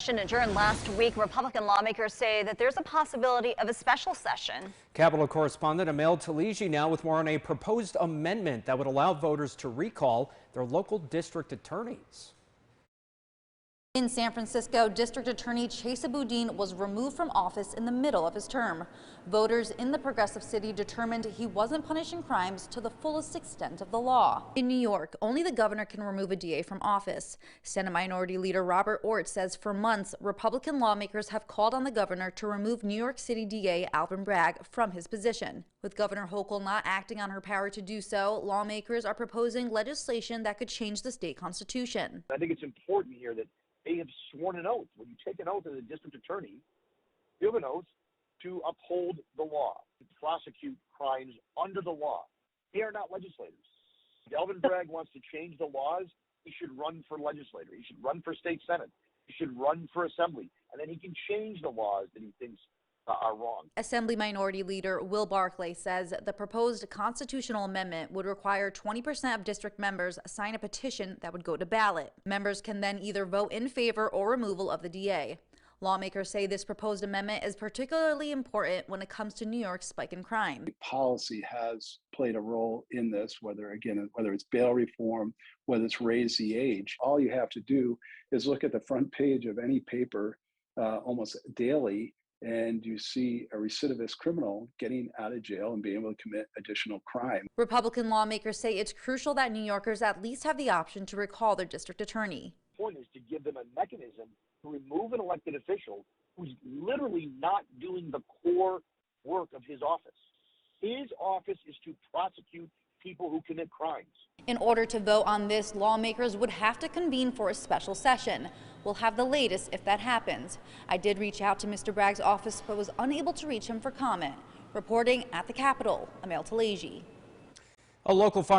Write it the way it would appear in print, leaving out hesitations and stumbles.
Adjourned last week, Republican lawmakers say that there's a possibility of a special session. Capitol correspondent Amel Taligi now with more on a proposed amendment that would allow voters to recall their local district attorneys. In San Francisco, District Attorney Chase Boudin was removed from office in the middle of his term. Voters in the progressive city determined he wasn't punishing crimes to the fullest extent of the law. In New York, only the governor can remove a DA from office. Senate Minority Leader Robert Ortt says for months, Republican lawmakers have called on the governor to remove New York City DA Alvin Bragg from his position. With Governor Hochul not acting on her power to do so, lawmakers are proposing legislation that could change the state constitution. I think it's important here that they have sworn an oath. When you take an oath as a district attorney, you have an oath to uphold the law, to prosecute crimes under the law. They are not legislators. If Alvin Bragg wants to change the laws, he should run for legislator. He should run for state senate. He should run for assembly. And then he can change the laws that he thinks are wrong. Assembly Minority Leader Will Barclay says the proposed constitutional amendment would require 20% of district members sign a petition that would go to ballot. Members can then either vote in favor or removal of the DA. Lawmakers say this proposed amendment is particularly important when it comes to New York's spike in crime. Policy has played a role in this, whether it's bail reform, whether it's raise the age. All you have to do is look at the front page of any paper almost daily, and you see a recidivist criminal getting out of jail and being able to commit additional crime. Republican lawmakers say it's crucial that New Yorkers at least have the option to recall their district attorney. The point is to give them a mechanism to remove an elected official who's literally not doing the core work of his office. His office is to prosecute people who commit crimes. In order to vote on this, lawmakers would have to convene for a special session. We'll have the latest if that happens. I did reach out to Mr. Bragg's office but was unable to reach him for comment. Reporting at the Capitol, Amel Taligi. A local fire